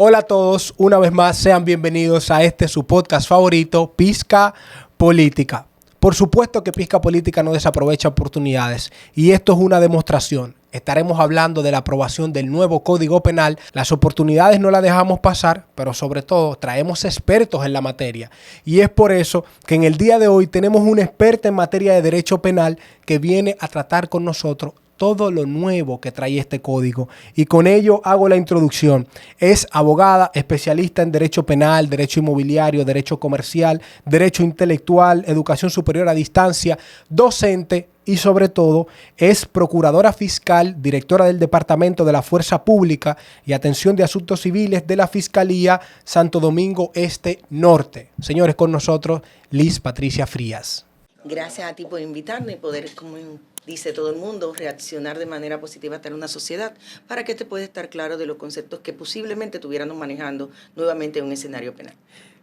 Hola a todos, una vez más sean bienvenidos a su podcast favorito, Pizca Política. Por supuesto que Pizca Política no desaprovecha oportunidades y esto es una demostración. Estaremos hablando de la aprobación del nuevo Código Penal. Las oportunidades no las dejamos pasar, pero sobre todo traemos expertos en la materia. Y es por eso que en el día de hoy tenemos un experto en materia de derecho penal que viene a tratar con nosotros todo lo nuevo que trae este código. Y con ello hago la introducción. Es abogada, especialista en derecho penal, derecho inmobiliario, derecho comercial, derecho intelectual, educación superior a distancia, docente y sobre todo es procuradora fiscal, directora del Departamento de la Fuerza Pública y Atención de Asuntos Civiles de la Fiscalía Santo Domingo Este Norte. Señores, con nosotros Liz Patricia Frías. Gracias a ti por invitarme y poder, como dice todo el mundo, reaccionar de manera positiva ante una sociedad para que te pueda estar claro de los conceptos que posiblemente estuviéramos manejando nuevamente en un escenario penal.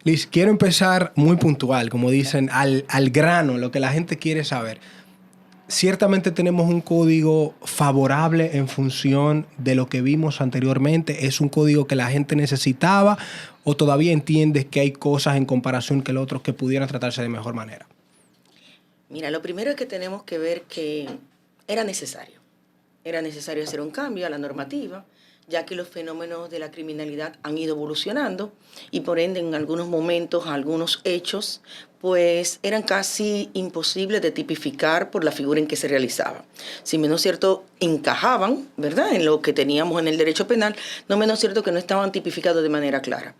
Liz, quiero empezar muy puntual, como dicen, al grano, lo que la gente quiere saber. Ciertamente tenemos un código favorable en función de lo que vimos anteriormente. ¿Es un código que la gente necesitaba o todavía entiendes que hay cosas en comparación que los otros que pudieran tratarse de mejor manera? Mira, lo primero es que tenemos que ver que era necesario. Era necesario hacer un cambio a la normativa, ya que los fenómenos de la criminalidad han ido evolucionando y por ende en algunos momentos, algunos hechos, pues eran casi imposibles de tipificar por la figura en que se realizaba. Si menos cierto, encajaban, ¿verdad?, en lo que teníamos en el derecho penal, no menos cierto que no estaban tipificados de manera clara.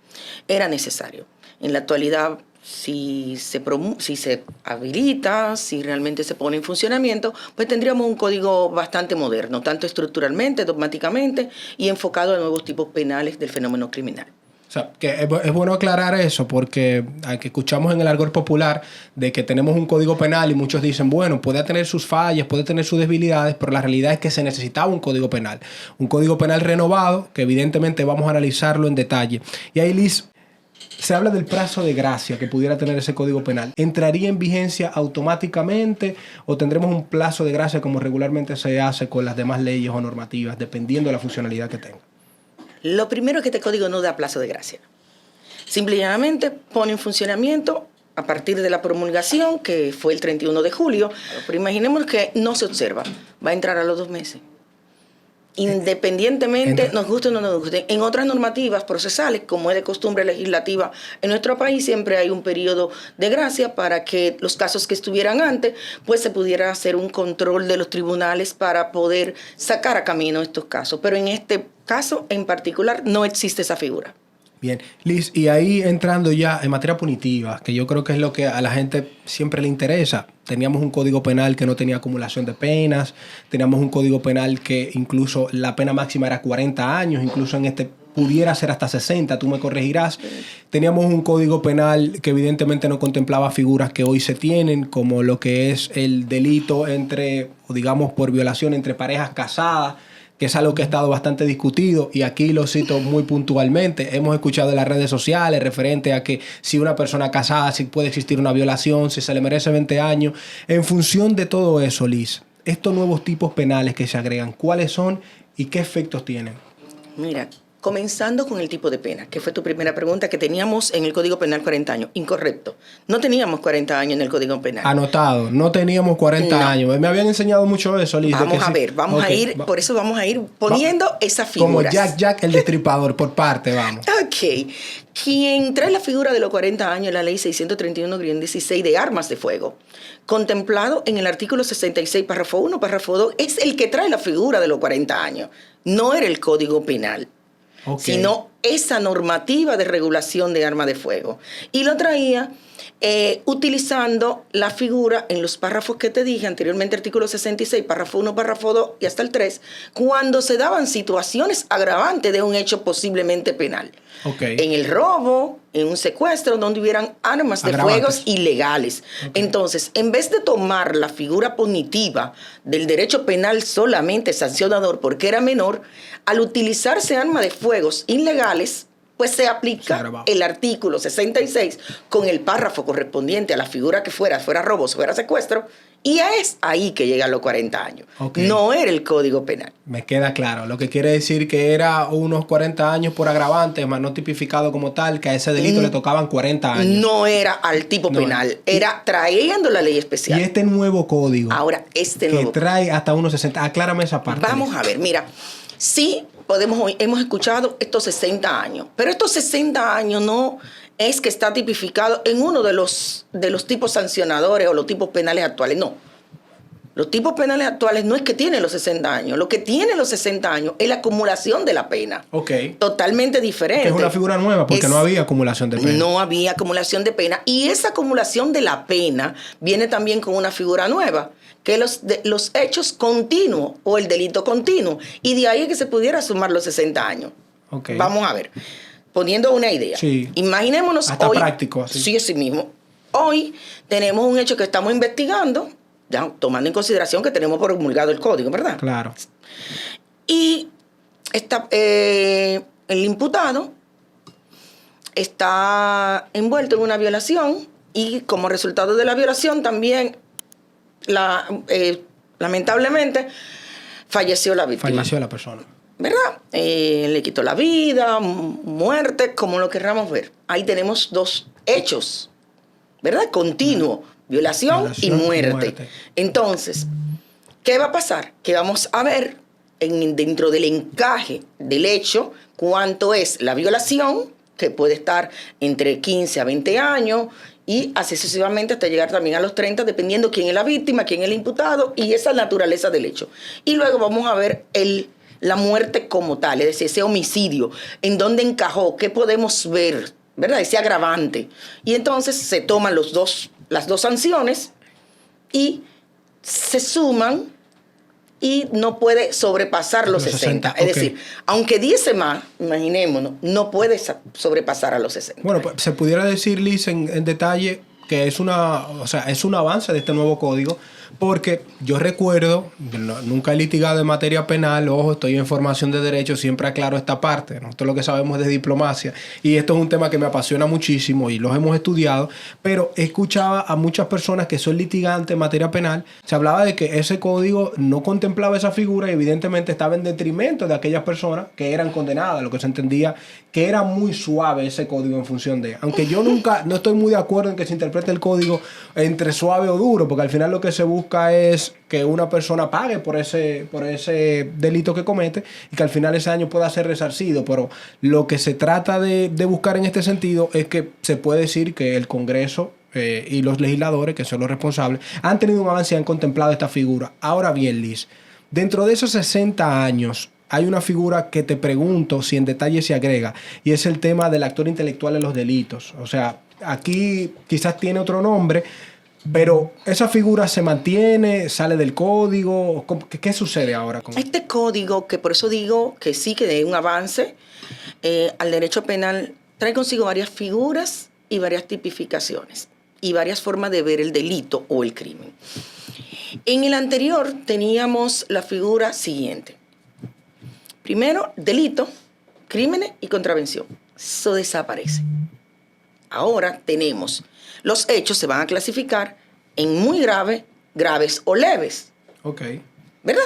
Era necesario. En la actualidad, si se habilita, si realmente se pone en funcionamiento, pues tendríamos un código bastante moderno, tanto estructuralmente, dogmáticamente y enfocado a nuevos tipos penales del fenómeno criminal. O sea, que es bueno aclarar eso porque aunque escuchamos en el argot popular de que tenemos un código penal y muchos dicen, bueno, puede tener sus fallas, puede tener sus debilidades, pero la realidad es que se necesitaba un código penal renovado, que evidentemente vamos a analizarlo en detalle. Y ahí, Liz, se habla del plazo de gracia que pudiera tener ese código penal. ¿Entraría en vigencia automáticamente o tendremos un plazo de gracia como regularmente se hace con las demás leyes o normativas, dependiendo de la funcionalidad que tenga? Lo primero es que este código no da plazo de gracia. Simplemente pone en funcionamiento a partir de la promulgación, que fue el 31 de julio, pero imaginemos que no se observa, va a entrar a los 2 meses. Independientemente, nos guste o no nos guste. En otras normativas procesales, como es de costumbre legislativa en nuestro país, siempre hay un periodo de gracia para que los casos que estuvieran antes, pues se pudiera hacer un control de los tribunales para poder sacar a camino estos casos. Pero en este caso en particular no existe esa figura. Bien, Liz, y ahí entrando ya en materia punitiva, que yo creo que es lo que a la gente siempre le interesa. Teníamos un código penal que no tenía acumulación de penas, teníamos un código penal que incluso la pena máxima era 40 años, incluso en este pudiera ser hasta 60, tú me corregirás. Teníamos un código penal que evidentemente no contemplaba figuras que hoy se tienen, como lo que es el delito o digamos por violación entre parejas casadas, que es algo que ha estado bastante discutido y aquí lo cito muy puntualmente. Hemos escuchado en las redes sociales referente a que si una persona casada, si puede existir una violación, si se le merece 20 años. En función de todo eso, Liz, estos nuevos tipos penales que se agregan, ¿cuáles son y qué efectos tienen? Mira, comenzando con el tipo de pena, que fue tu primera pregunta, que teníamos en el Código Penal 40 años. Incorrecto. No teníamos 40 años en el Código Penal. Anotado. No teníamos 40 años. Me habían enseñado mucho eso, Liz. Vamos a ver. Por eso vamos a ir poniendo esas figuras. Como Jack el Destripador, por parte, vamos. Ok. Quien trae la figura de los 40 años, la ley 631-16 de armas de fuego, contemplado en el artículo 66, párrafo 1, párrafo 2, es el que trae la figura de los 40 años. No era el Código Penal. Sino esa normativa de regulación de arma de fuego. Y lo traía utilizando la figura en los párrafos que te dije anteriormente, artículo 66, párrafo 1, párrafo 2 y hasta el 3, cuando se daban situaciones agravantes de un hecho posiblemente penal. En el robo, en un secuestro, donde hubieran armas de fuego ilegales. Entonces, en vez de tomar la figura punitiva del derecho penal solamente sancionador porque era menor, al utilizarse armas de fuegos ilegales, pues se aplica el artículo 66 con el párrafo correspondiente a la figura que fuera robo, fuera secuestro, Y es ahí que llegan los 40 años. Okay. No era el Código Penal. Me queda claro. Lo que quiere decir que era unos 40 años por agravante, más no tipificado como tal, que a ese delito le tocaban 40 años. No era al tipo penal, era trayendo la ley especial. Y este nuevo código. Ahora, nuevo que trae hasta unos 60. Aclárame esa parte. Vamos a ver, mira. Sí, hemos escuchado estos 60 años, pero estos 60 años no es que está tipificado en uno de los tipos sancionadores o los tipos penales actuales, no. Los tipos penales actuales no es que tienen los 60 años, lo que tienen los 60 años es la acumulación de la pena. Ok. Totalmente diferente. Que es una figura nueva porque no había acumulación de pena. No había acumulación de pena. Y esa acumulación de la pena viene también con una figura nueva, que es los hechos continuos o el delito continuo. Y de ahí es que se pudiera sumar los 60 años. Okay. Vamos a ver. Poniendo una idea. Sí. Imaginémonos hasta hoy. Práctico, así. Sí, así mismo. Hoy tenemos un hecho que estamos investigando, ya, tomando en consideración que tenemos promulgado el código, ¿verdad? Claro. Y el imputado está envuelto en una violación y como resultado de la violación también, lamentablemente, falleció la víctima. Falleció la persona. ¿Verdad? Le quitó la vida, muerte, como lo querramos ver. Ahí tenemos dos hechos, ¿verdad? Continuo, violación y muerte. Entonces, ¿qué va a pasar? Que vamos a ver dentro del encaje del hecho cuánto es la violación, que puede estar entre 15 a 20 años, y así sucesivamente hasta llegar también a los 30, dependiendo quién es la víctima, quién es el imputado, y esa naturaleza del hecho. Y luego vamos a ver la muerte como tal, es decir, ese homicidio, en dónde encajó, qué podemos ver, ¿verdad? Ese agravante. Y entonces se toman las dos sanciones y se suman y no puede sobrepasar los 60. Es decir, aunque diese más, imaginémonos, no puede sobrepasar a los 60. Bueno, pues se pudiera decir, Liz, en detalle que es un avance de este nuevo código, porque yo recuerdo, nunca he litigado en materia penal, ojo, estoy en formación de derecho, siempre aclaro esta parte, nosotros lo que sabemos es de diplomacia, y esto es un tema que me apasiona muchísimo y los hemos estudiado, pero escuchaba a muchas personas que son litigantes en materia penal, se hablaba de que ese código no contemplaba esa figura y evidentemente estaba en detrimento de aquellas personas que eran condenadas, lo que se entendía que era muy suave ese código en función de, aunque yo no estoy muy de acuerdo en que se interprete el código entre suave o duro, porque al final lo que se busca es que una persona pague por ese delito que comete y que al final ese daño pueda ser resarcido, pero lo que se trata de buscar en este sentido es que se puede decir que el Congreso y los legisladores, que son los responsables, han tenido un avance y han contemplado esta figura. Ahora bien, Liz, dentro de esos 60 años hay una figura que te pregunto si en detalle se agrega, y es el tema del actor intelectual en los delitos. O sea, aquí quizás tiene otro nombre, pero esa figura se mantiene, sale del código. ¿Qué sucede ahora con este código? Que por eso digo que sí, que de un avance al derecho penal, trae consigo varias figuras y varias tipificaciones y varias formas de ver el delito o el crimen. En el anterior teníamos la figura siguiente. Primero, delito, crímenes y contravención. Eso desaparece. Ahora tenemos los hechos, se van a clasificar en muy graves o leves. Ok. ¿Verdad?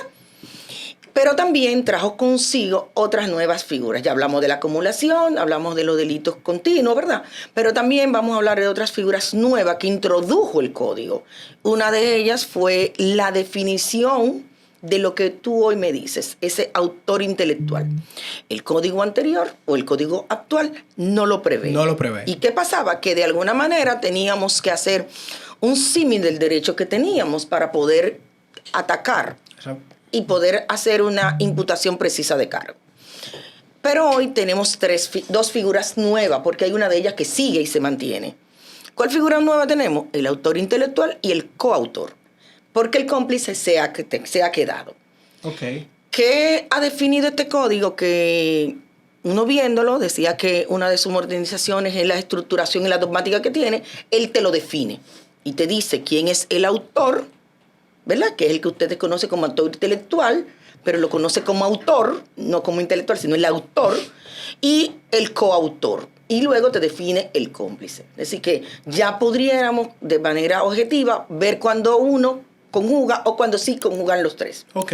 Pero también trajo consigo otras nuevas figuras. Ya hablamos de la acumulación, hablamos de los delitos continuos, ¿verdad? Pero también vamos a hablar de otras figuras nuevas que introdujo el código. Una de ellas fue la definición de lo que tú hoy me dices, ese autor intelectual. El código anterior o el código actual no lo prevé. No lo prevé. ¿Y qué pasaba? Que de alguna manera teníamos que hacer un símil del derecho que teníamos para poder atacar y poder hacer una imputación precisa de cargo. Pero hoy tenemos dos figuras nuevas, porque hay una de ellas que sigue y se mantiene. ¿Cuál figura nueva tenemos? El autor intelectual y el coautor. Porque el cómplice se ha quedado. Okay. ¿Qué ha definido este código? Que uno viéndolo decía que una de sus modernizaciones es la estructuración y la dogmática que tiene. Él te lo define y te dice quién es el autor, ¿verdad? Que es el que ustedes conocen como autor intelectual, pero lo conoce como autor, no como intelectual, sino el autor, y el coautor. Y luego te define el cómplice. Es decir, que ya podríamos de manera objetiva ver cuando uno conjuga o cuando sí conjugan los tres. Ok.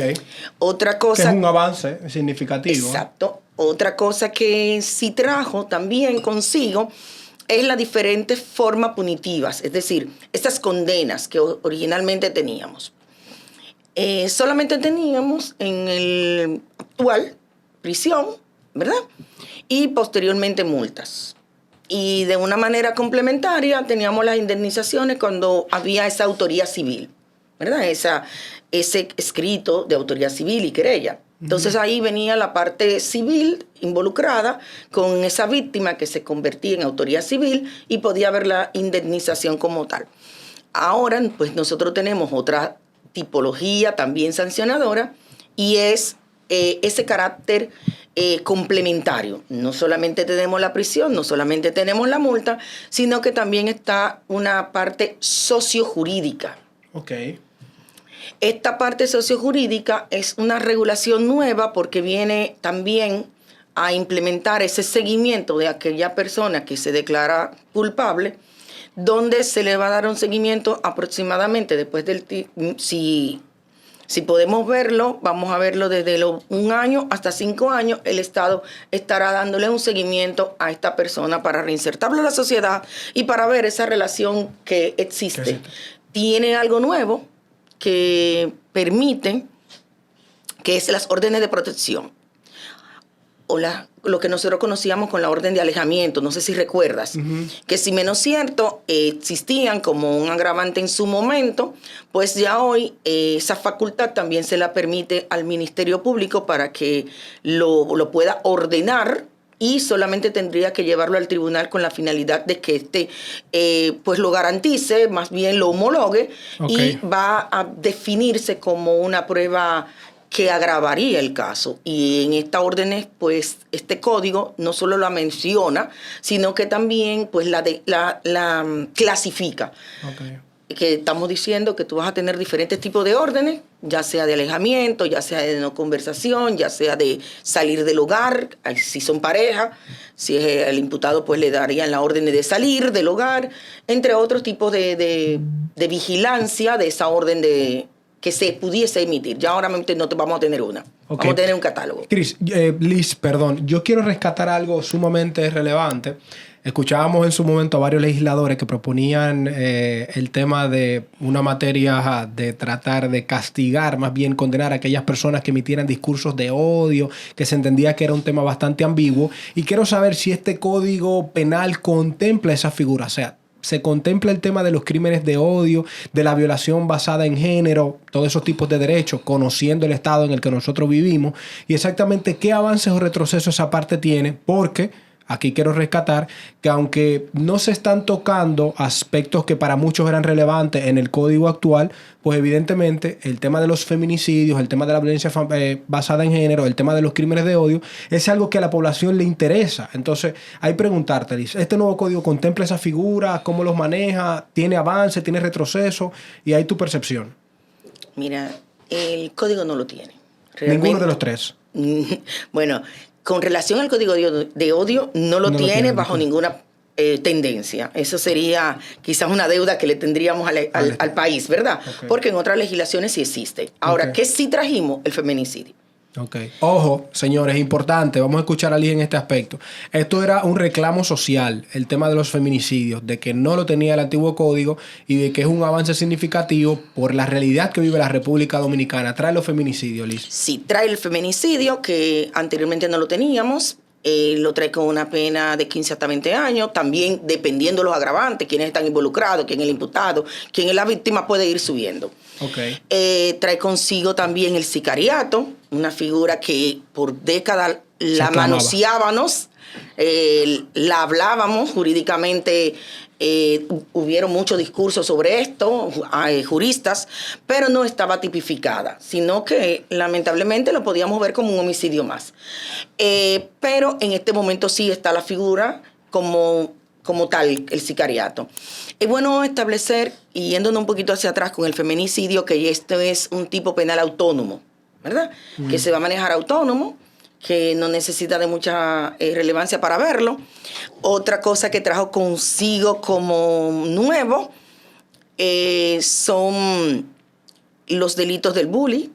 Otra cosa... Que es un avance significativo. Exacto. Otra cosa que sí trajo también consigo es las diferentes formas punitivas, es decir, estas condenas que originalmente teníamos. Solamente teníamos en el actual prisión, ¿verdad? Y posteriormente multas. Y de una manera complementaria teníamos las indemnizaciones cuando había esa autoría civil, ¿verdad? Ese escrito de autoría civil y querella. Entonces ahí venía la parte civil involucrada con esa víctima que se convertía en autoría civil y podía haber la indemnización como tal. Ahora, pues nosotros tenemos otra tipología también sancionadora y es ese carácter complementario. No solamente tenemos la prisión, no solamente tenemos la multa, sino que también está una parte sociojurídica. Ok. Esta parte sociojurídica es una regulación nueva porque viene también a implementar ese seguimiento de aquella persona que se declara culpable, donde se le va a dar un seguimiento aproximadamente después del... Si podemos verlo, vamos a verlo desde 1 año hasta 5 años, el Estado estará dándole un seguimiento a esta persona para reinsertarlo a la sociedad y para ver esa relación que existe. Tiene algo nuevo que permite, que es las órdenes de protección, o lo que nosotros conocíamos con la orden de alejamiento, no sé si recuerdas, que si menos cierto, existían como un agravante en su momento, pues ya hoy esa facultad también se la permite al Ministerio Público para que lo pueda ordenar y solamente tendría que llevarlo al tribunal con la finalidad de que pues lo garantice, más bien lo homologue, y va a definirse como una prueba que agravaría el caso. Y en estas órdenes, pues, este código no solo la menciona, sino que también pues la clasifica. Que estamos diciendo que tú vas a tener diferentes tipos de órdenes, ya sea de alejamiento, ya sea de no conversación, ya sea de salir del hogar, si son pareja, si es el imputado, pues le darían la orden de salir del hogar, entre otros tipos de vigilancia de esa orden que se pudiese emitir. Ya ahora no vamos a tener una. Vamos a tener un catálogo. Liz, perdón. Yo quiero rescatar algo sumamente relevante. Escuchábamos en su momento a varios legisladores que proponían el tema de una materia de tratar de castigar, más bien condenar a aquellas personas que emitieran discursos de odio, que se entendía que era un tema bastante ambiguo. Y quiero saber si este código penal contempla esa figura. O sea, se contempla el tema de los crímenes de odio, de la violación basada en género, todos esos tipos de derechos, conociendo el estado en el que nosotros vivimos, y exactamente qué avances o retrocesos esa parte tiene, porque aquí quiero rescatar que aunque no se están tocando aspectos que para muchos eran relevantes en el código actual, pues evidentemente el tema de los feminicidios, el tema de la violencia basada en género, el tema de los crímenes de odio, es algo que a la población le interesa. Entonces, hay que preguntarte, Liz, ¿este nuevo código contempla esa figura? ¿Cómo los maneja? ¿Tiene avance? ¿Tiene retroceso? Y ahí tu percepción. Mira, el código no lo tiene. Ninguno de los tres. Bueno, con relación al código de odio, no lo tiene bajo ninguna tendencia. Eso sería quizás una deuda que le tendríamos al país, ¿verdad? Porque en otras legislaciones sí existe. Ahora, ¿qué sí trajimos? El feminicidio. Ojo, señores, importante, vamos a escuchar a Liz en este aspecto. Esto era un reclamo social, el tema de los feminicidios, de que no lo tenía el antiguo código y de que es un avance significativo por la realidad que vive la República Dominicana. Trae los feminicidios, Liz. Sí, trae el feminicidio, que anteriormente no lo teníamos. Lo trae con una pena de 15 hasta 20 años, también dependiendo de los agravantes, quiénes están involucrados, quién es el imputado, quién es la víctima, puede ir subiendo. Trae consigo también el sicariato, una figura que por décadas la manoseábamos, la hablábamos jurídicamente. Hubieron muchos discursos sobre esto, juristas, pero no estaba tipificada, sino que lamentablemente lo podíamos ver como un homicidio más. Pero en este momento sí está la figura como tal, el sicariato. Es bueno establecer, y yéndonos un poquito hacia atrás con el feminicidio, que esto es un tipo penal autónomo, ¿verdad? Que se va a manejar autónomo, que no necesita de mucha relevancia para verlo. Otra cosa que trajo consigo como nuevo son los delitos del bullying.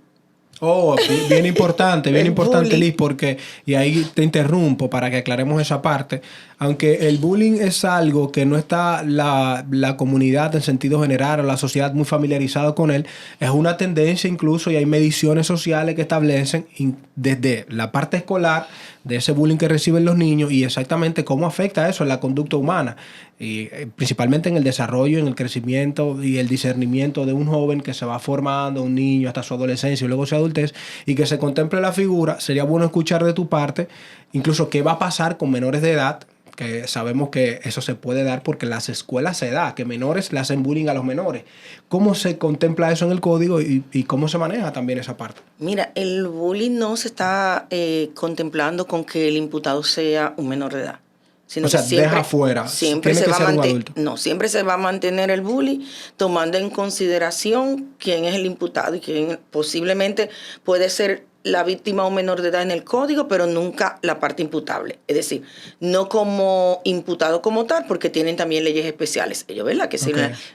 Oh, bien importante, bullying. Liz, porque, y ahí te interrumpo para que aclaremos esa parte, aunque el bullying es algo que no está la comunidad en sentido general o la sociedad muy familiarizado con él, es una tendencia incluso y hay mediciones sociales que establecen desde la parte escolar de ese bullying que reciben los niños y exactamente cómo afecta eso en la conducta humana, y principalmente en el desarrollo, en el crecimiento y el discernimiento de un joven que se va formando, un niño hasta su adolescencia y luego su adultez, y que se contemple la figura. Sería bueno escuchar de tu parte incluso qué va a pasar con menores de edad, que sabemos que eso se puede dar porque en las escuelas se da, que menores le hacen bullying a los menores. ¿Cómo se contempla eso en el código y cómo se maneja también esa parte? Mira, el bullying no se está contemplando con que el imputado sea un menor de edad. Sino o sea, que siempre, deja fuera. Siempre Tiene se que va ser un a adulto. No, siempre se va a mantener el bullying tomando en consideración quién es el imputado y quién posiblemente puede ser la víctima o menor de edad en el código, pero nunca la parte imputable. Es decir, no como imputado como tal, porque tienen también leyes especiales. Ellos, ¿verdad? Que es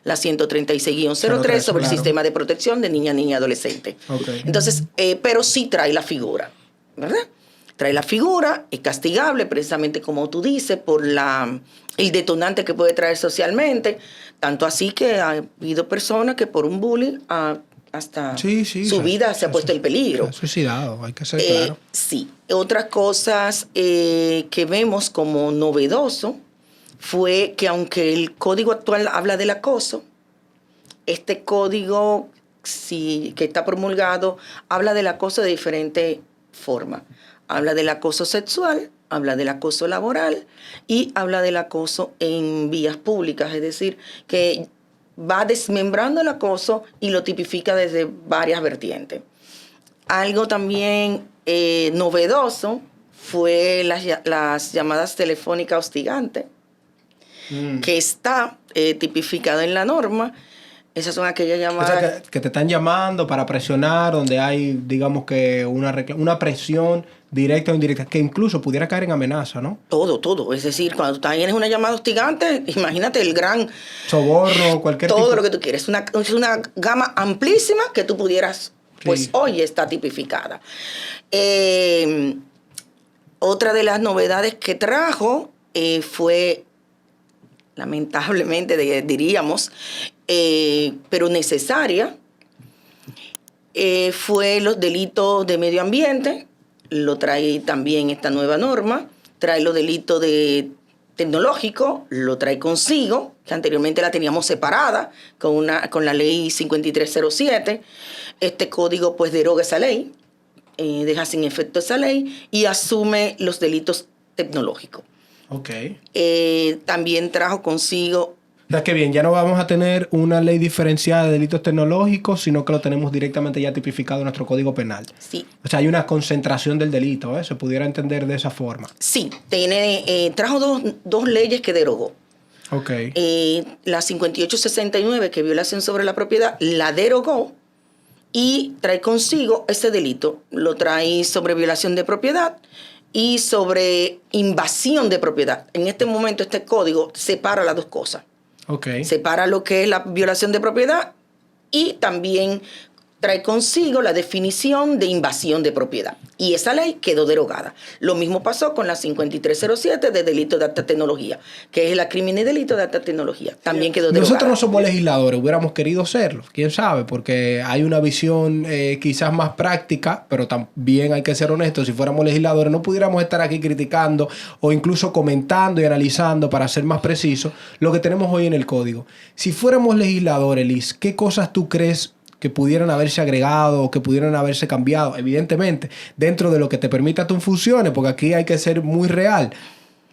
la 136-03 sobre el sistema de protección de niña y adolescente. Okay. Entonces, pero sí trae la figura, ¿verdad? Trae la figura, es castigable precisamente como tú dices, por el detonante que puede traer socialmente. Tanto así que ha habido personas que por un bullying hasta su vida se ha puesto en peligro. Se ha suicidado, hay que ser claro. Sí. Otras cosas que vemos como novedoso fue que aunque el código actual habla del acoso, este código que está promulgado habla del acoso de diferente forma. Habla del acoso sexual, habla del acoso laboral y habla del acoso en vías públicas, es decir, que va desmembrando el acoso y lo tipifica desde varias vertientes. Algo también novedoso fue las llamadas telefónicas hostigantes, que está tipificado en la norma. Esas son aquellas llamadas... O sea, que te están llamando para presionar, donde hay, digamos que una presión directa o indirecta, que incluso pudiera caer en amenaza, ¿no? Todo. Es decir, cuando tú tienes una llamada hostigante, imagínate el gran... soborno, cualquier todo tipo... lo que tú quieres. Es una gama amplísima que tú pudieras... Pues sí. Hoy está tipificada. Otra de las novedades que trajo fue, lamentablemente diríamos, pero necesaria, fue los delitos de medio ambiente. Lo trae también esta nueva norma. Trae los delitos de tecnológico, lo trae consigo, que anteriormente la teníamos separada con la ley 5307. Este código pues deroga esa ley, deja sin efecto esa ley y asume los delitos tecnológicos. Okay. También trajo consigo... O sea, que bien, ya no vamos a tener una ley diferenciada de delitos tecnológicos, sino que lo tenemos directamente ya tipificado en nuestro Código Penal. Sí. O sea, hay una concentración del delito, ¿eh? Se pudiera entender de esa forma. Sí, trajo dos leyes que derogó. Okay. La 5869, que violación sobre la propiedad, la derogó y trae consigo ese delito. Lo trae sobre violación de propiedad y sobre invasión de propiedad. En este momento este código separa las dos cosas. Okay. Separa lo que es la violación de propiedad y también trae consigo la definición de invasión de propiedad. Y esa ley quedó derogada. Lo mismo pasó con la 5307 de delito de alta tecnología, que es la crimen y delito de alta tecnología. También quedó derogada. Nosotros no somos legisladores, hubiéramos querido serlo, quién sabe, porque hay una visión quizás más práctica, pero también hay que ser honestos. Si fuéramos legisladores no pudiéramos estar aquí criticando o incluso comentando y analizando, para ser más preciso, lo que tenemos hoy en el código. Si fuéramos legisladores, Liz, ¿qué cosas tú crees que pudieran haberse agregado o que pudieran haberse cambiado? Evidentemente, dentro de lo que te permita tus funciones, porque aquí hay que ser muy real.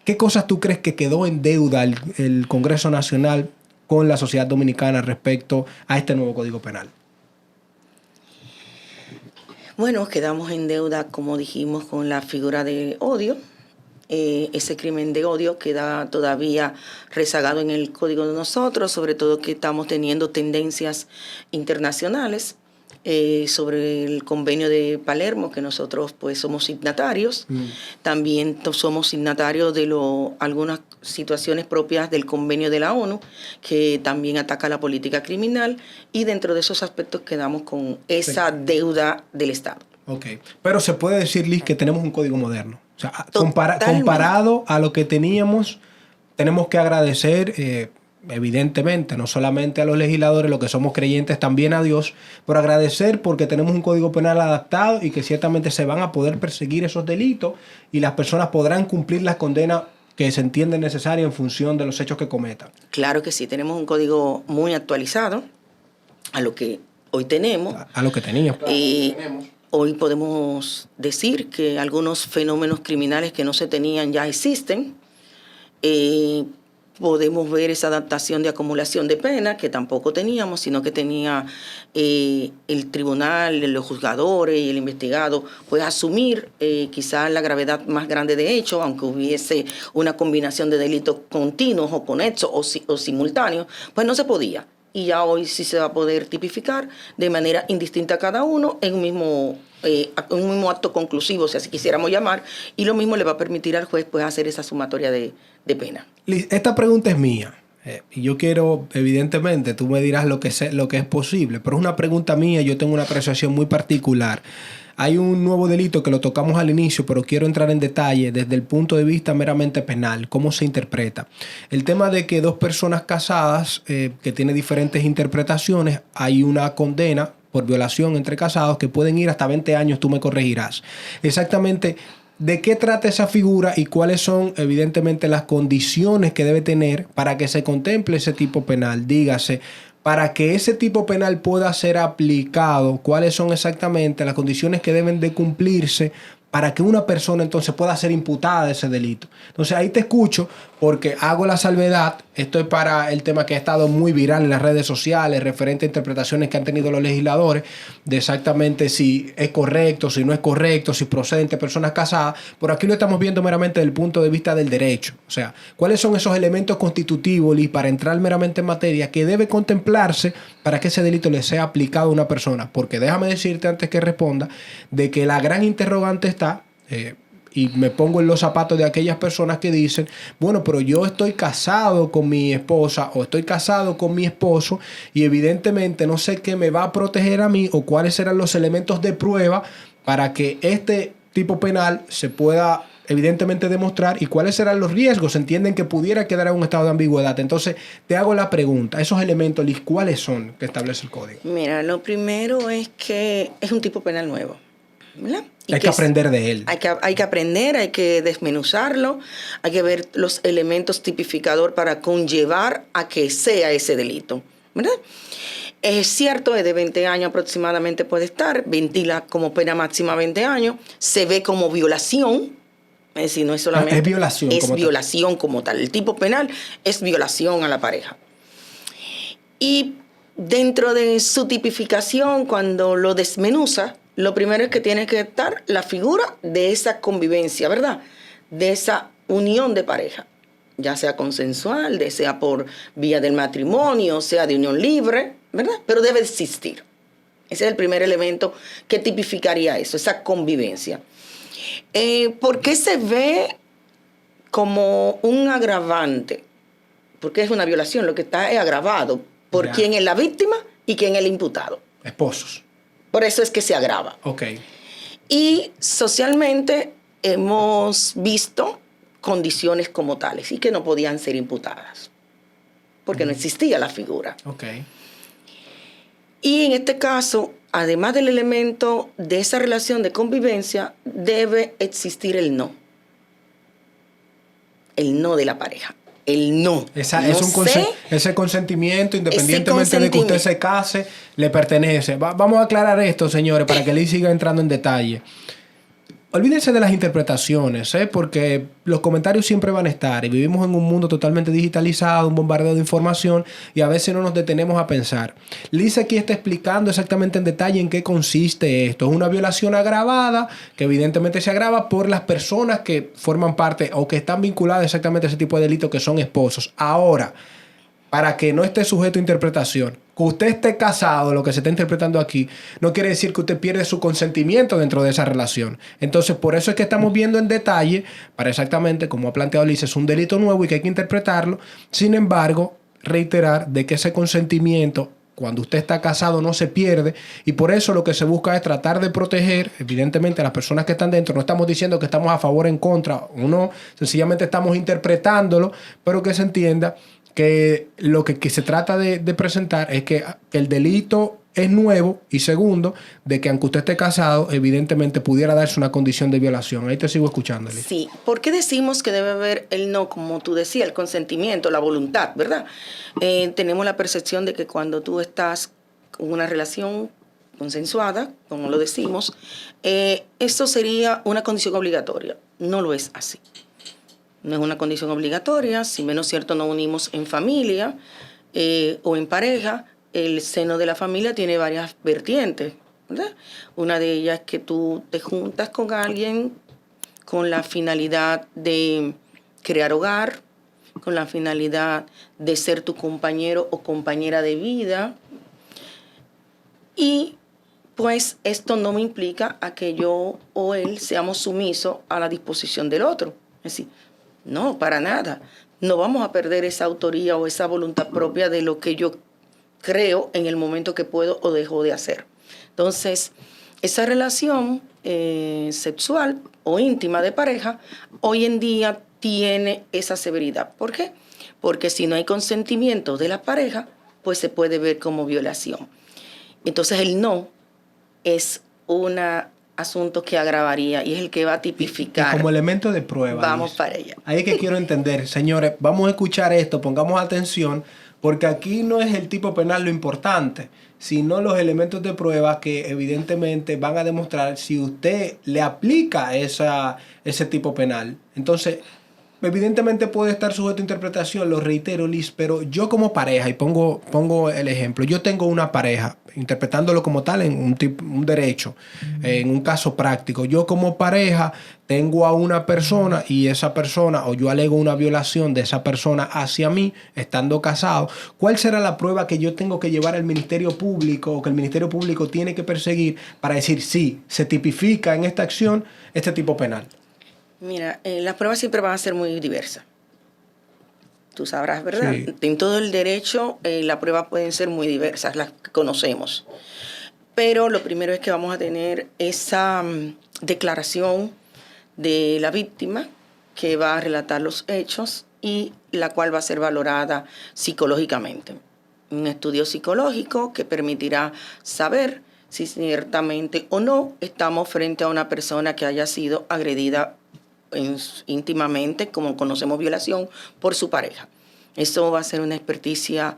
¿Qué cosas tú crees que quedó en deuda el Congreso Nacional con la sociedad dominicana respecto a este nuevo Código Penal? Bueno, quedamos en deuda, como dijimos, con la figura de odio. Ese crimen de odio queda todavía rezagado en el código de nosotros, sobre todo que estamos teniendo tendencias internacionales sobre el convenio de Palermo, que nosotros pues somos signatarios. También somos signatarios de algunas situaciones propias del convenio de la ONU, que también ataca la política criminal, y dentro de esos aspectos quedamos con esa deuda del Estado. Ok, pero se puede decir, Liz, que tenemos un código moderno. O sea, comparado a lo que teníamos, tenemos que agradecer, evidentemente, no solamente a los legisladores, los que somos creyentes, también a Dios, por agradecer porque tenemos un código penal adaptado y que ciertamente se van a poder perseguir esos delitos y las personas podrán cumplir las condenas que se entienden necesarias en función de los hechos que cometan. Claro que sí, tenemos un código muy actualizado a lo que hoy tenemos. A lo que teníamos. Hoy podemos decir que algunos fenómenos criminales que no se tenían ya existen. Podemos ver esa adaptación de acumulación de pena que tampoco teníamos, sino que tenía el tribunal, los juzgadores y el investigado, pues asumir quizás la gravedad más grande de hecho, aunque hubiese una combinación de delitos continuos o conexos o simultáneos, pues no se podía. Y ya hoy sí se va a poder tipificar de manera indistinta cada uno en un mismo acto conclusivo, si así quisiéramos llamar, y lo mismo le va a permitir al juez pues hacer esa sumatoria de pena. Liz, esta pregunta es mía. Y yo quiero, evidentemente, tú me dirás lo que es posible, pero es una pregunta mía, yo tengo una apreciación muy particular. Hay un nuevo delito que lo tocamos al inicio, pero quiero entrar en detalle desde el punto de vista meramente penal, cómo se interpreta. El tema de que dos personas casadas, que tiene diferentes interpretaciones, hay una condena por violación entre casados que pueden ir hasta 20 años, tú me corregirás. Exactamente, ¿de qué trata esa figura y cuáles son, evidentemente, las condiciones que debe tener para que se contemple ese tipo penal? Dígase, para que ese tipo penal pueda ser aplicado, ¿cuáles son exactamente las condiciones que deben de cumplirse para que una persona entonces pueda ser imputada de ese delito? Entonces ahí te escucho porque hago la salvedad, esto es para el tema que ha estado muy viral en las redes sociales, referente a interpretaciones que han tenido los legisladores, de exactamente si es correcto, si no es correcto, si procedente personas casadas. Por aquí lo estamos viendo meramente desde el punto de vista del derecho. O sea, ¿cuáles son esos elementos constitutivos, Liz, para entrar meramente en materia que debe contemplarse para que ese delito le sea aplicado a una persona? Porque déjame decirte antes que responda, de que la gran interrogante está... y me pongo en los zapatos de aquellas personas que dicen, bueno, pero yo estoy casado con mi esposa o estoy casado con mi esposo y evidentemente no sé qué me va a proteger a mí o cuáles serán los elementos de prueba para que este tipo penal se pueda evidentemente demostrar y cuáles serán los riesgos. Entienden que pudiera quedar en un estado de ambigüedad. Entonces, te hago la pregunta, esos elementos, Liz, ¿cuáles son que establece el código? Mira, lo primero es que es un tipo penal nuevo, ¿verdad? Hay que aprender de él. Hay que aprender, hay que desmenuzarlo, hay que ver los elementos tipificador para conllevar a que sea ese delito, ¿verdad? Es cierto, es de 20 años aproximadamente puede estar, ventila como pena máxima 20 años, se ve como violación, es decir, no es solamente... Es violación. Es violación como tal. El tipo penal es violación a la pareja. Y dentro de su tipificación, cuando lo desmenuza, lo primero es que tiene que estar la figura de esa convivencia, ¿verdad? De esa unión de pareja, ya sea consensual, sea por vía del matrimonio, sea de unión libre, ¿verdad? Pero debe existir. Ese es el primer elemento que tipificaría eso, esa convivencia. ¿Por qué se ve como un agravante? Porque es una violación, lo que está es agravado por quién es la víctima y quién es el imputado. Esposos. Por eso es que se agrava. Ok. Y socialmente hemos visto condiciones como tales y que no podían ser imputadas porque no existía la figura. Ok. Y en este caso, además del elemento de esa relación de convivencia, debe existir el no. El no de la pareja. El no. Ese consentimiento, independientemente de que usted se case, le pertenece. Vamos a aclarar esto, señores, para que Liz siga entrando en detalle. Olvídense de las interpretaciones, porque los comentarios siempre van a estar y vivimos en un mundo totalmente digitalizado, un bombardeo de información y a veces no nos detenemos a pensar. Liz aquí está explicando exactamente en detalle en qué consiste esto. Es una violación agravada que evidentemente se agrava por las personas que forman parte o que están vinculadas exactamente a ese tipo de delitos que son esposos. Ahora, para que no esté sujeto a interpretación, que usted esté casado, lo que se está interpretando aquí, no quiere decir que usted pierde su consentimiento dentro de esa relación. Entonces, por eso es que estamos viendo en detalle, para exactamente, como ha planteado Liz, es un delito nuevo y que hay que interpretarlo. Sin embargo, reiterar de que ese consentimiento, cuando usted está casado, no se pierde, y por eso lo que se busca es tratar de proteger, evidentemente, a las personas que están dentro. No estamos diciendo que estamos a favor o en contra, uno sencillamente estamos interpretándolo, pero que se entienda que lo que se trata de presentar es que el delito es nuevo, y segundo, de que aunque usted esté casado, evidentemente pudiera darse una condición de violación. Ahí te sigo escuchando, Liz. Sí, ¿por qué decimos que debe haber el no, como tú decías, el consentimiento, la voluntad, ¿verdad? Tenemos la percepción de que cuando tú estás con una relación consensuada, como lo decimos, esto sería una condición obligatoria. No lo es así. No es una condición obligatoria, si menos cierto no unimos en familia o en pareja. El seno de la familia tiene varias vertientes, ¿verdad? Una de ellas es que tú te juntas con alguien con la finalidad de crear hogar, con la finalidad de ser tu compañero o compañera de vida. Y pues esto no me implica a que yo o él seamos sumisos a la disposición del otro. Es decir, no, para nada. No vamos a perder esa autoría o esa voluntad propia de lo que yo creo en el momento que puedo o dejo de hacer. Entonces, esa relación sexual o íntima de pareja hoy en día tiene esa severidad. ¿Por qué? Porque si no hay consentimiento de la pareja, pues se puede ver como violación. Entonces, el no es un asunto que agravaría y es el que va a tipificar. Y como elemento de prueba. Vamos para allá. Ahí es que quiero entender, señores, vamos a escuchar esto, pongamos atención, porque aquí no es el tipo penal lo importante, sino los elementos de prueba que evidentemente van a demostrar si usted le aplica ese tipo penal. Entonces, evidentemente puede estar sujeto a interpretación, lo reitero, Liz, pero yo como pareja, y pongo el ejemplo, yo tengo una pareja, interpretándolo como tal en un derecho, en un caso práctico, yo como pareja tengo a una persona y esa persona, o yo alego una violación de esa persona hacia mí, estando casado. ¿Cuál será la prueba que yo tengo que llevar al Ministerio Público o que el Ministerio Público tiene que perseguir para decir sí, se tipifica en esta acción este tipo penal? Mira, las pruebas siempre van a ser muy diversas. Tú sabrás, ¿verdad? Sí. En todo el derecho, las pruebas pueden ser muy diversas, las que conocemos. Pero lo primero es que vamos a tener esa declaración de la víctima que va a relatar los hechos y la cual va a ser valorada psicológicamente. Un estudio psicológico que permitirá saber si ciertamente o no estamos frente a una persona que haya sido agredida íntimamente, como conocemos violación, por su pareja. Eso va a ser una experticia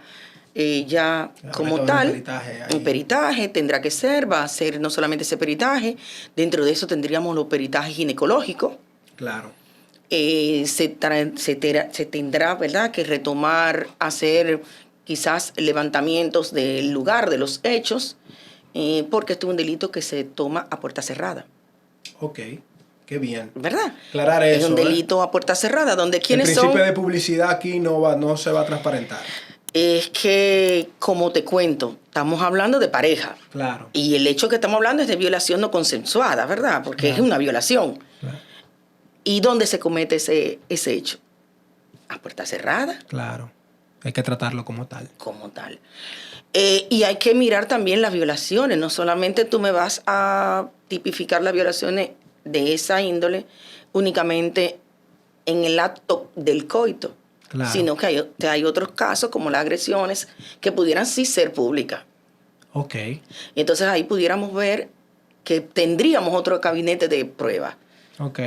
ya como tal, un peritaje tendrá que ser, va a ser no solamente ese peritaje, dentro de eso tendríamos los peritajes ginecológicos. Claro. Se tendrá, ¿verdad?, que retomar, hacer quizás levantamientos del lugar de los hechos, porque esto es un delito que se toma a puerta cerrada. Ok. Qué bien. ¿Verdad? Aclarar eso. Es un delito a puerta cerrada, donde quienes son... El principio de publicidad aquí no se va a transparentar. Es que, como te cuento, estamos hablando de pareja. Claro. Y el hecho que estamos hablando es de violación no consensuada, ¿verdad? Porque es una violación. Claro. ¿Y dónde se comete ese hecho? A puerta cerrada. Claro. Hay que tratarlo como tal. Como tal. Y hay que mirar también las violaciones. No solamente tú me vas a tipificar las violaciones de esa índole únicamente en el acto del coito, claro, sino que hay otros casos como las agresiones que pudieran sí ser públicas. Ok. Entonces ahí pudiéramos ver que tendríamos otro gabinete de pruebas. Ok.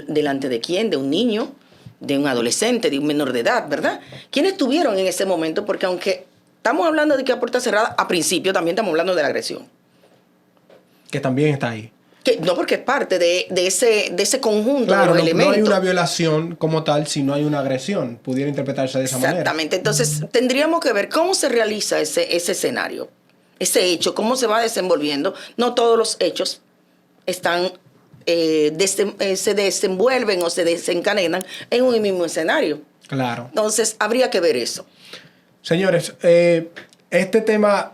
¿Delante de quién? De un niño, de un adolescente, de un menor de edad, ¿verdad? ¿Quiénes estuvieron en ese momento? Porque aunque estamos hablando de que a puerta cerrada, a principio también estamos hablando de la agresión. Que también está ahí. No, porque es parte de ese conjunto, claro, de los elementos. No hay una violación como tal, sino hay una agresión. Pudiera interpretarse de esa manera. Exactamente. Entonces, tendríamos que ver cómo se realiza ese escenario, ese hecho, cómo se va desenvolviendo. No todos los hechos están se desenvuelven o se desencadenan en un mismo escenario. Claro. Entonces, habría que ver eso. Señores, Este tema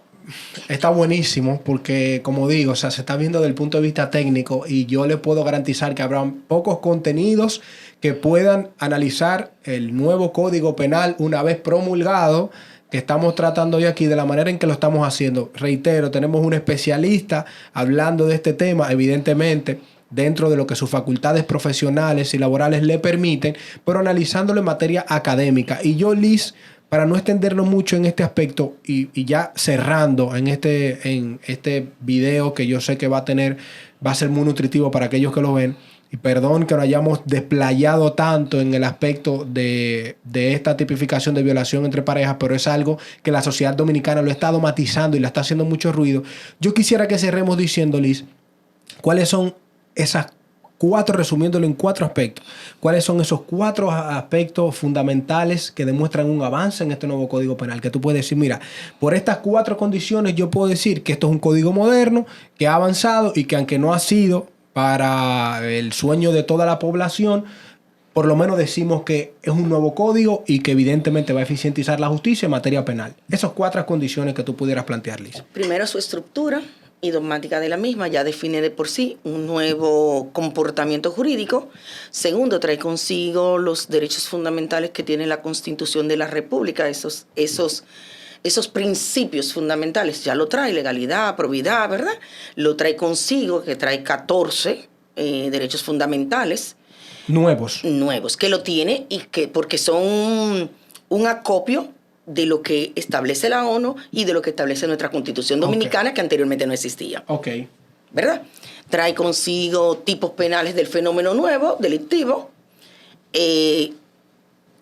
está buenísimo porque, como digo, o sea, se está viendo desde el punto de vista técnico y yo le puedo garantizar que habrá pocos contenidos que puedan analizar el nuevo Código Penal una vez promulgado, que estamos tratando hoy aquí de la manera en que lo estamos haciendo. Reitero, tenemos un especialista hablando de este tema, evidentemente, dentro de lo que sus facultades profesionales y laborales le permiten, pero analizándolo en materia académica. Y yo, Liz, para no extendernos mucho en este aspecto y ya cerrando en este video que yo sé que va a ser muy nutritivo para aquellos que lo ven, y perdón que nos hayamos desplayado tanto en el aspecto de esta tipificación de violación entre parejas, pero es algo que la sociedad dominicana lo está matizando y le está haciendo mucho ruido. Yo quisiera que cerremos diciendo, Liz, ¿cuáles son esas resumiéndolo en 4 aspectos? ¿Cuáles son esos 4 aspectos fundamentales que demuestran un avance en este nuevo Código Penal? Que tú puedes decir, mira, por estas 4 condiciones yo puedo decir que esto es un código moderno, que ha avanzado y que aunque no ha sido para el sueño de toda la población, por lo menos decimos que es un nuevo código y que evidentemente va a eficientizar la justicia en materia penal. Esas 4 condiciones que tú pudieras plantear, Liz. Primero, su estructura y dogmática de la misma ya define de por sí un nuevo comportamiento jurídico. Segundo, trae consigo los derechos fundamentales que tiene la Constitución de la República, esos principios fundamentales. Ya lo trae, legalidad, probidad, ¿verdad? Lo trae consigo, que trae 14 derechos fundamentales. Nuevos, que lo tiene y que porque son un acopio de lo que establece la ONU y de lo que establece nuestra Constitución dominicana, que anteriormente no existía. ¿Verdad? Trae consigo tipos penales del fenómeno nuevo, delictivo.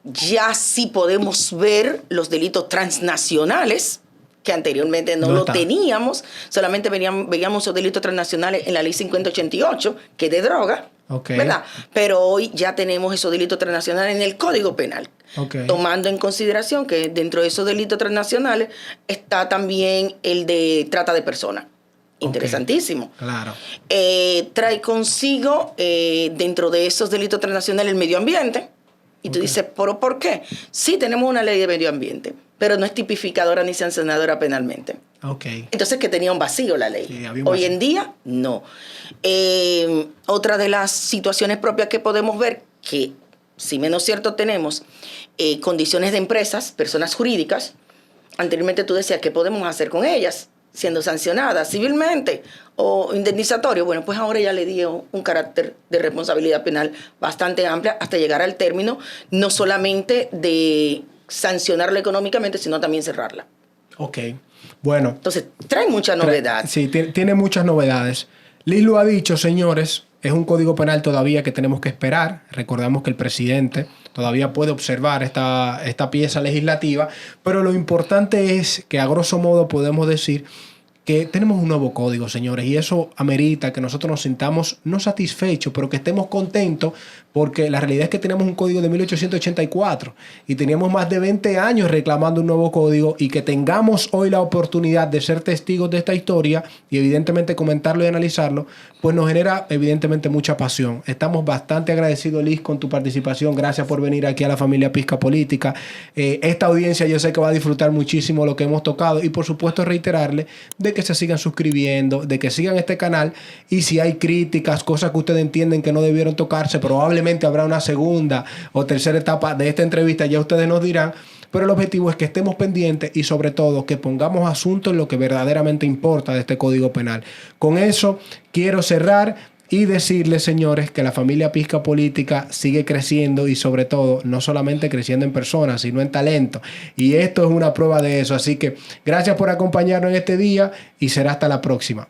Ya sí podemos ver los delitos transnacionales, que anteriormente no lo teníamos. Solamente veíamos los delitos transnacionales en la Ley 5088, que es de droga. ¿Verdad? Pero hoy ya tenemos esos delitos transnacionales en el Código Penal. Tomando en consideración que dentro de esos delitos transnacionales está también el de trata de personas. Interesantísimo. Claro. Trae consigo dentro de esos delitos transnacionales el medio ambiente. Y tú dices, ¿pero por qué? Sí, tenemos una ley de medio ambiente, pero no es tipificadora ni sancionadora penalmente. Entonces, que tenía un vacío la ley. Sí, hoy en día, no. Otra de las situaciones propias que podemos ver, que si menos cierto tenemos, condiciones de empresas, personas jurídicas. Anteriormente tú decías, ¿qué podemos hacer con ellas? Siendo sancionadas civilmente o indemnizatorio. Bueno, pues ahora ya le dio un carácter de responsabilidad penal bastante amplia hasta llegar al término no solamente de sancionarla económicamente, sino también cerrarla. Bueno. Entonces, trae mucha novedad. Sí, tiene muchas novedades. Liz lo ha dicho, señores, es un código penal todavía que tenemos que esperar. Recordamos que el presidente todavía puede observar esta pieza legislativa, pero lo importante es que a grosso modo podemos decir que tenemos un nuevo código, señores, y eso amerita que nosotros nos sintamos no satisfechos, pero que estemos contentos, porque la realidad es que tenemos un código de 1884 y teníamos más de 20 años reclamando un nuevo código, y que tengamos hoy la oportunidad de ser testigos de esta historia y evidentemente comentarlo y analizarlo, pues nos genera evidentemente mucha pasión. Estamos bastante agradecidos, Liz, con tu participación. Gracias por venir aquí a la familia Pizca Política. Esta audiencia yo sé que va a disfrutar muchísimo lo que hemos tocado, y por supuesto reiterarle de que se sigan suscribiendo, de que sigan este canal, y si hay críticas, cosas que ustedes entienden que no debieron tocarse, probablemente habrá una segunda o tercera etapa de esta entrevista, ya ustedes nos dirán, pero el objetivo es que estemos pendientes y sobre todo que pongamos asunto en lo que verdaderamente importa de este Código Penal. Con eso quiero cerrar y decirles, señores, que la familia Pizca Política sigue creciendo, y sobre todo no solamente creciendo en personas, sino en talento. Y esto es una prueba de eso. Así que gracias por acompañarnos en este día y será hasta la próxima.